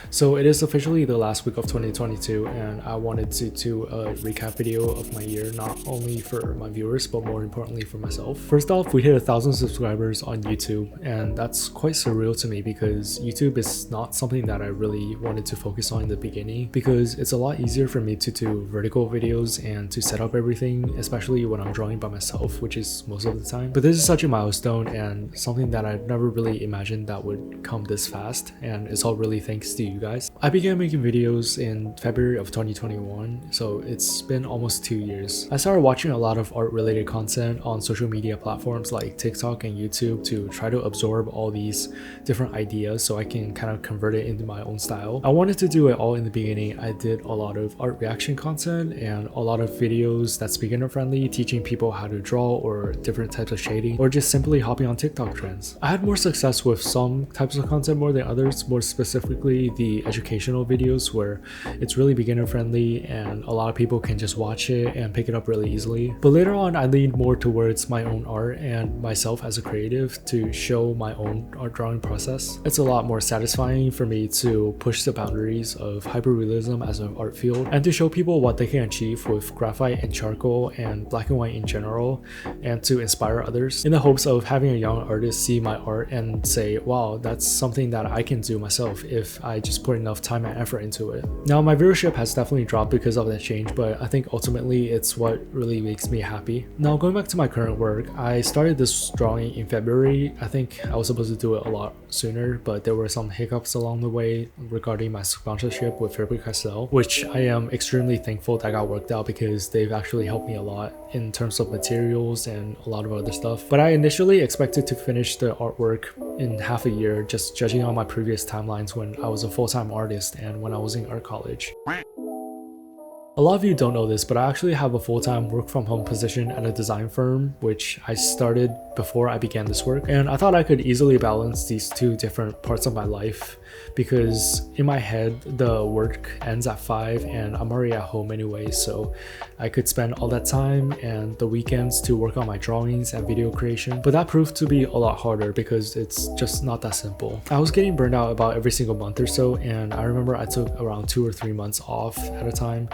So it is officially the last week of 2022 and I wanted to do a recap video of my year, not only for my viewers but more importantly for myself. First off, we hit 1,000 subscribers on YouTube and that's quite surreal to me because YouTube is not something that I really wanted to focus on in the beginning because it's a lot easier for me to do vertical videos and to set up everything, especially when I'm drawing by myself, which is most of the time. But this is such a milestone and something that I've never really imagined that would come this fast, and it's all really thanks to you guys. I began making videos in February of 2021, so it's been almost 2 years. I started watching a lot of art related content on social media platforms like TikTok and YouTube to try to absorb all these different ideas so I can kind of convert it into my own style. I wanted to do it all in the beginning. I did a lot of art reaction content and a lot of videos that's beginner friendly, teaching people how to draw or different types of shading, or just simply hopping on TikTok trends. I had more success with some types of content more than others, more specifically the educational videos where it's really beginner friendly and a lot of people can just watch it and pick it up really easily. But later on I leaned more towards my own art and myself as a creative to show my own art drawing process. It's a lot more satisfying for me to push the boundaries of hyperrealism as an art field and to show people what they can achieve with graphite and charcoal and black and white in general, and to inspire others in the hopes of having a young artist see my art and say, wow, that's something that I can do myself if I just put enough time and effort into it. Now my viewership has definitely dropped because of that change, but I think ultimately it's what really makes me happy. Now going back to my current work, I started this drawing in February. I think I was supposed to do it a lot sooner, but there were some hiccups along the way regarding my sponsorship with Hyperrealism, which I am extremely thankful that got worked out because they've actually helped me a lot in terms of materials and a lot of other stuff. But I initially expected to finish the artwork in half a year, just judging on my previous timelines when I was a full-time artist and when I was in art college. A lot of you don't know this, but I actually have a full-time work-from-home position at a design firm, which I started before I began this work. And I thought I could easily balance these two different parts of my life because in my head, the work ends at 5 and I'm already at home anyway, so I could spend all that time and the weekends to work on my drawings and video creation. But that proved to be a lot harder because it's just not that simple. I was getting burned out about every single month or so, and I remember I took around 2 or 3 months off at a time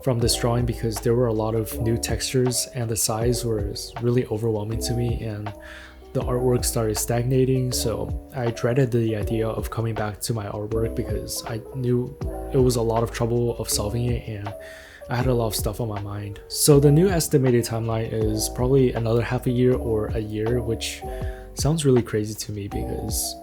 from this drawing because there were a lot of new textures and the size was really overwhelming to me and the artwork started stagnating, so I dreaded the idea of coming back to my artwork because I knew it was a lot of trouble of solving it and I had a lot of stuff on my mind. So the new estimated timeline is probably another half a year or a year, which sounds really crazy to me because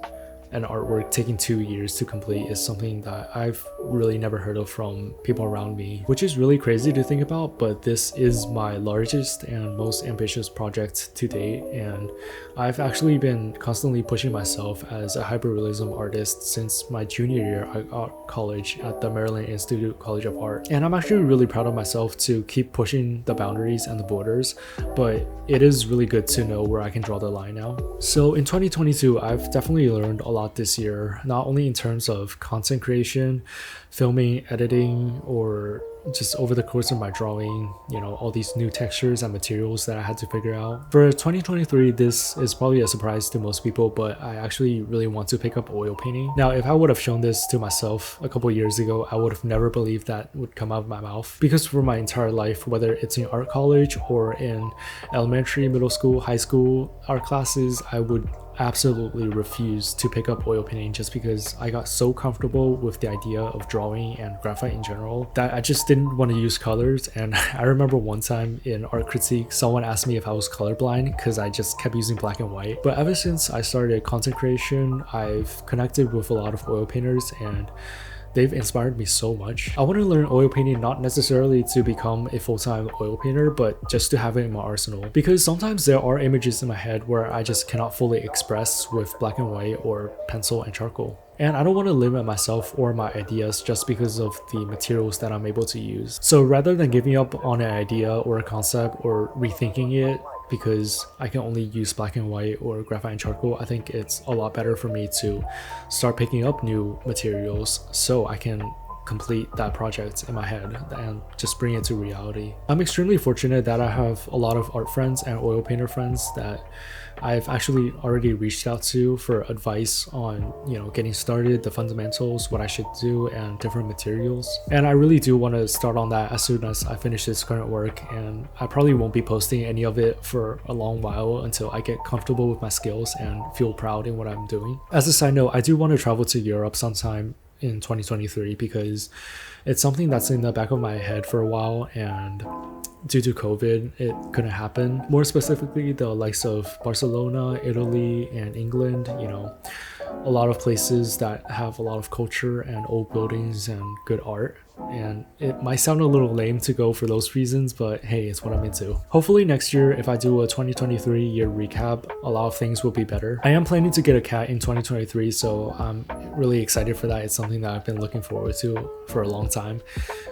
an artwork taking 2 years to complete is something that I've really never heard of from people around me, which is really crazy to think about, but this is my largest and most ambitious project to date, and I've actually been constantly pushing myself as a hyperrealism artist since my junior year at college at the Maryland Institute College of Art. And I'm actually really proud of myself to keep pushing the boundaries and the borders, but it is really good to know where I can draw the line now. So in 2022, I've definitely learned a lot this year, not only in terms of content creation, filming, editing, or just over the course of my drawing, you know, all these new textures and materials that I had to figure out. For 2023, this is probably a surprise to most people, but I actually really want to pick up oil painting. Now, if I would have shown this to myself a couple years ago, I would have never believed that would come out of my mouth, because for my entire life, whether it's in art college or in elementary, middle school, high school art classes, I would absolutely refuse to pick up oil painting just because I got so comfortable with the idea of drawing and graphite in general that I just didn't want to use colors. And I remember one time in art critique, someone asked me if I was colorblind because I just kept using black and white. But ever since I started content creation, I've connected with a lot of oil painters and they've inspired me so much. I want to learn oil painting not necessarily to become a full-time oil painter, but just to have it in my arsenal. Because sometimes there are images in my head where I just cannot fully express with black and white or pencil and charcoal. And I don't want to limit myself or my ideas just because of the materials that I'm able to use. So rather than giving up on an idea or a concept or rethinking it because I can only use black and white or graphite and charcoal, I think it's a lot better for me to start picking up new materials so I can complete that project in my head and just bring it to reality. I'm extremely fortunate that I have a lot of art friends and oil painter friends that I've actually already reached out to for advice on, getting started, the fundamentals, what I should do, and different materials. And I really do want to start on that as soon as I finish this current work, and I probably won't be posting any of it for a long while until I get comfortable with my skills and feel proud in what I'm doing. As a side note, I do want to travel to Europe sometime in 2023 because it's something that's in the back of my head for a while, and due to COVID, it couldn't happen. More specifically, the likes of Barcelona, Italy, and England, a lot of places that have a lot of culture and old buildings and good art. And it might sound a little lame to go for those reasons, but hey, it's what I'm into. Hopefully next year, if I do a 2023 year recap, a lot of things will be better. I am planning to get a cat in 2023, so I'm really excited for that. It's something that I've been looking forward to for a long time.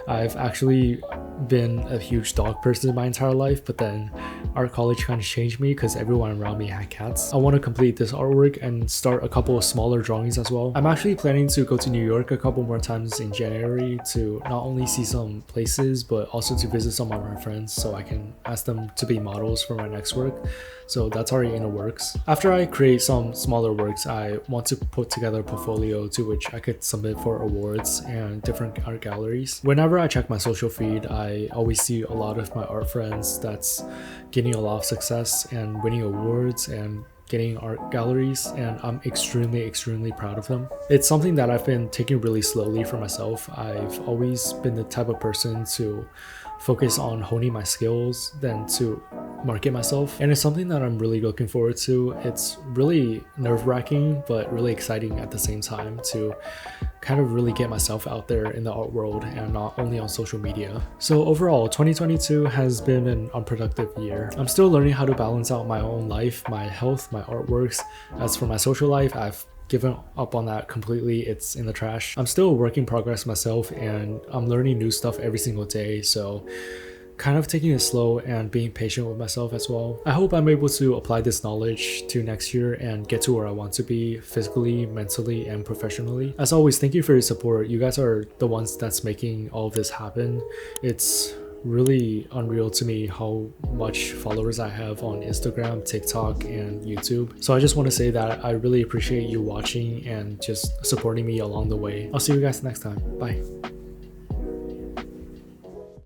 I've actually been a huge dog person my entire life, but then art college kind of changed me because everyone around me had cats. I want to complete this artwork and start a couple of smaller drawings as well. I'm actually planning to go to New York a couple more times in January to not only see some places but also to visit some of my friends so I can ask them to be models for my next work. So that's already in the works. After I create some smaller works, I want to put together a portfolio to which I could submit for awards and different art galleries. Whenever I check my social feed, I always see a lot of my art friends that's getting a lot of success and winning awards and getting art galleries, and I'm extremely proud of them. It's something that I've been taking really slowly for myself. I've always been the type of person to focus on honing my skills than to market myself, and it's something that I'm really looking forward to. It's really nerve-wracking but really exciting at the same time to kind of really get myself out there in the art world and not only on social media. So overall, 2022 has been an unproductive year. I'm still learning how to balance out my own life, my health, my artworks. As for my social life, I've given up on that completely. It's in the trash. I'm still a work in progress myself, and I'm learning new stuff every single day, so kind of taking it slow and being patient with myself as well. I hope I'm able to apply this knowledge to next year and get to where I want to be physically, mentally, and professionally. As always, thank you for your support. You guys are the ones that's making all of this happen. It's really unreal to me how much followers I have on Instagram, TikTok, and YouTube. So I just want to say that I really appreciate you watching and just supporting me along the way. I'll see you guys next time. Bye.